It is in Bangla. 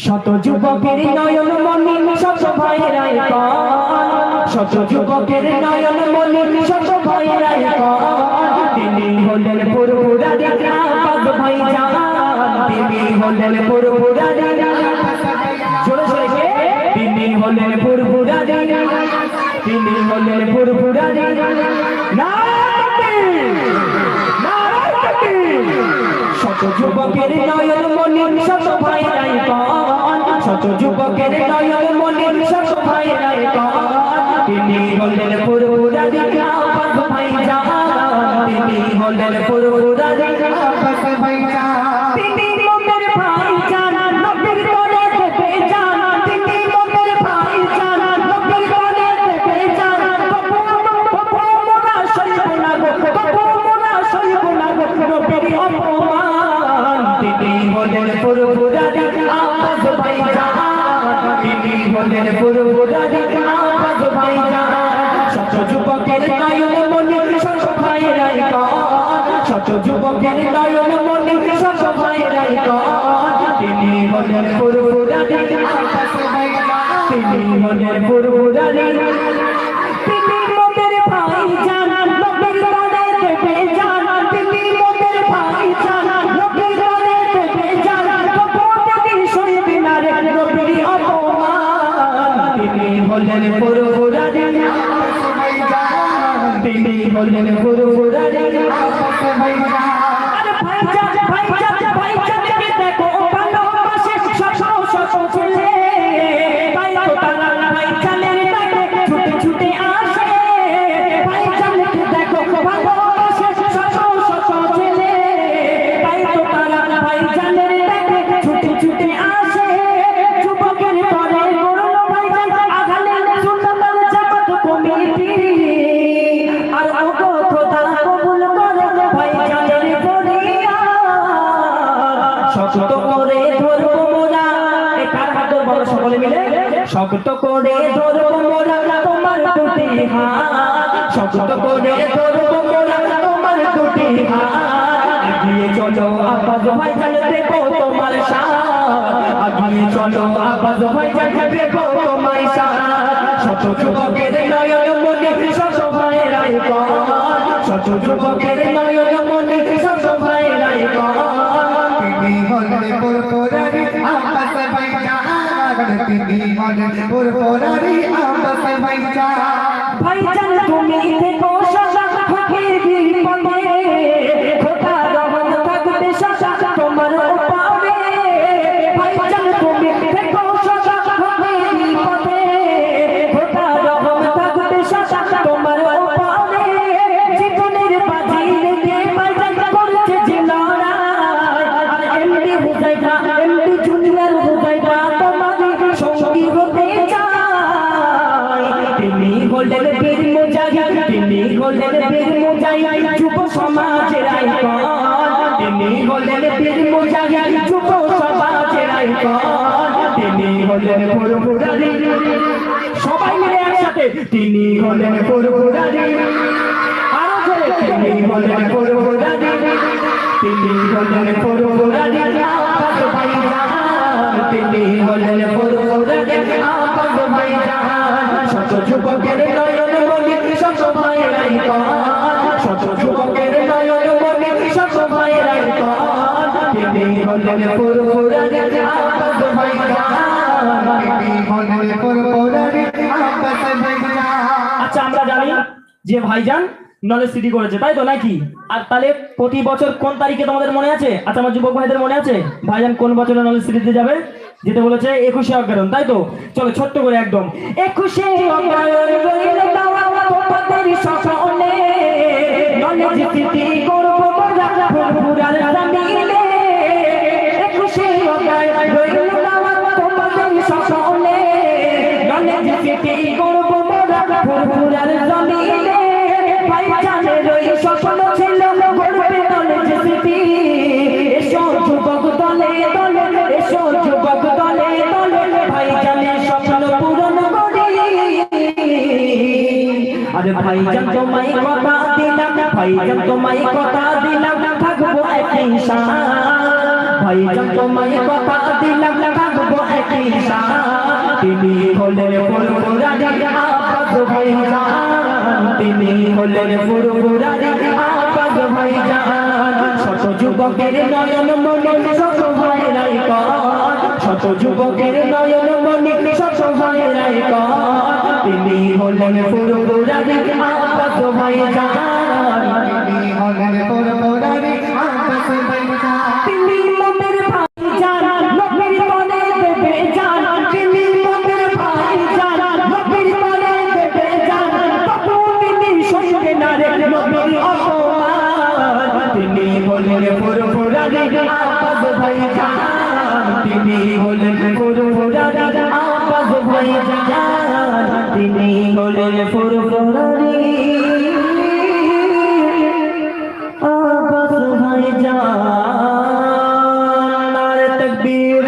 শত যুবকের নয়ন মনি শত ভাইরাই কন, শত যুবকের নয়ন মনি শত ভাইরাই কন, তিনি হলেন ফুরফুরারি আব্বাস ভাইজান, তিনি হলেন ফুরফুরারি, জোরে জোরে কে, তিনি হলেন ফুরফুরারি, তিনি হলেন ফুরফুরারি। শত যুবকের নয়ন মনি শত ভাইরাই কন, শত যুবকের নয়ন মনি শত ভাইরাই কন, তিনি হলেন ফুরফুরারি আব্বাস ভাইজান, তিনি হলেন ফুরফুরারি আব্বাস ভাইজান। তিনি মোদের ভাইজান নবীর তরে থেকে যান, তিনি মোদের ভাইজান নবীর তরে থেকে যান, কবু মোরা সইব না গো, কবু মোরা সইব না গো নবীর অপমান। তিনি হলেন ফুরফুরারি আব্বাস ভাইজান, তিনি হলেন ফুরফুরারি আব্বাস ভাইজান। শত যুবকের নয়ন মনি শত ভাইরাই কন, শত যুবকের নয়ন মনি শত ভাইরাই কন, তিনি হলেন ফুরফুরারি আব্বাস ভাইজান, তিনি হলেন ফুরফুরারি। তিনি মোদের ভাইজান নবীর তরে থেকে যান, তিনি মোদের ভাইজান নবীর তরে থেকে যান, কবু তিনি সইব না রে নবীর অপমান। তিনি হলেন ফুরফুরারি আব্বাস ভাইজান, তিনি হলেন ফুরফুরারি আব্বাস ভাইজান। আরে ভাইজান ভাইজান ভাইজান দেখো ভালোবাসে শত শত ছেলে, তাই তো তারা ভাইজানের ডাকে ছুটে ছুটে আসে, ভাইজান দেখো ভালোবাসে শত শত ছেলে, তাই তো তারা ভাইজানের ডাকে ছুটে ছুটে আসে। যুবকের তরে করলো ভাইজান আঘালে সুন্নাতের জামাত কমিটি, আর ওগো খোদা কবুল করে ভাইজানের ফরিয়াদ। শক্ত করে ধরবো মোরা, কার হাত বড় সকলে মিলে, শক্ত করে ধরবো মোরা তোমার দুটি হাত, শক্ত করে ধরবো মোরা তোমার দুটি হাত। এগিয়ে চলো আব্বাস ভাইজান দেখো তোমার শান, এগিয়ে চলো আব্বাস ভাইজান দেখো তোমার শান। শত যুবকের নয়ন মনি শত ভাইরাই কন, শত যুবকের নয়ন মনি শত ভাইরাই কন, তিনি হলেন ফুরফুরারি আব্বাস ভাইজান, তিনি হলেন ফুরফুরারি আব্বাস ভাইজান। ভাইজান তুমি দেখো সদা ফকির বিপদে, খোদা রহমত থাকবে সদা তোমার উপরে। ভাইজান তুমি দেখো সদা ফকির বিপদে, খোদা রহমত থাকবে সদা তোমার উপরে। জীবনের বাজি রেখে ভাইজান করছে যে লড়াই, আর MD Huzaifa MD junior Huzaifa তোমারই সঙ্গী হতে চায়। তিনি হলেন বীর মুজাহিদ, তিনি হলেন বীর মুজাহিদ যুব সমাজের আইকন, তিনি হলেন বীর মুজাহিদ যুব সমাজের আইকন, তিনি হলেন ফুরফুরারি। সবাই মিলে একসাথে, তিনি হলেন ফুরফুরারি, আরো জোরে, তিনি হলেন ফুরফুরারি, তিনি হলেন ফুরফুরারি আব্বাস ভাইজান, তিনি হলেন ফুরফুরারি আব্বাস ভাইজান। শত যুবকের নয়ন মনি শত ভাইরাই কন, শত যুবকের নয়ন মনি শত ভাইরাই কন, তিনি হলেন ফুরফুরারি আব্বাস ভাইজান, তিনি হলেন ফুরফুরারি আব্বাস ভাইজান। আচ্ছা আমরা জানি যে ভাইজান নলেজ সিটি করেছে, তাই তো নাকি? আর তাহলে প্রতি বছর কোন তারিখে তোমাদের মনে আছে? আচ্ছা আমার যুবক ভাইদের মনে আছে ভাইজান কোন বছরে নলেজ সিটিতে যাবে? যেটা বলেছে 21শে অগ্রহায়ণ, তাই তো? চলো ছোট্ট করে একদম 21শে অগ্রহায়ণ রইল দাওয়াত তোমাদের সকলে, নলেজ সিটি করব মোরা ফুরফুরার জামিলে। 21শে অগ্রহায়ণ রইল দাওয়াত তোমাদের সকলে, নলেজ সিটি করব মোরা ফুরফুরার জামিলে। ভাইজানের ওই স্বপ্ন ছিল গড়বে নলেজ সিটি, এসো যুবক দলে দলে, এসো যুবক দলে দলে, ভাইজানের স্বপ্ন পূরণ করি। আরে ভাইজান তোমায় কথা দিলাম, ভাইজান তোমায় কথা দিলাম, থাকবো এক ইনশাআল্লাহ। ভাইজান তোমায় কথা দিলাম, থাকবো এক তিনি হলেন ফুরফুরারি আব্বাস ভাইজান তিনি হলেন ফুরফুরারি আব্বাস ভাইজান শত যুবকের নয়ন মনি শত ভাইরাই কন শত যুবকের নয়ন মনি শত ভাইরাই কন তিনি হলেন ফুরফুরারি আব্বাস ভাইজান তিনি হলেন ফুরফুরারি আব্বাস ভাইজান তিনি মোদের ভাইজান নবীর তরে দেবে জান তিনি মোদের ভাইজান নবীর তরে দেবে জান তবু তিনি সইবে না রে নবীর অপমান তিনি হলেন ফুরফুরারি আব্বাস ভাইজান তিনি হলেন ফুরফুরারি আব্বাস ভাইজান তিনি হলেন ফুরফুরারি আব্বাস ভাইজান নারে তাকবীর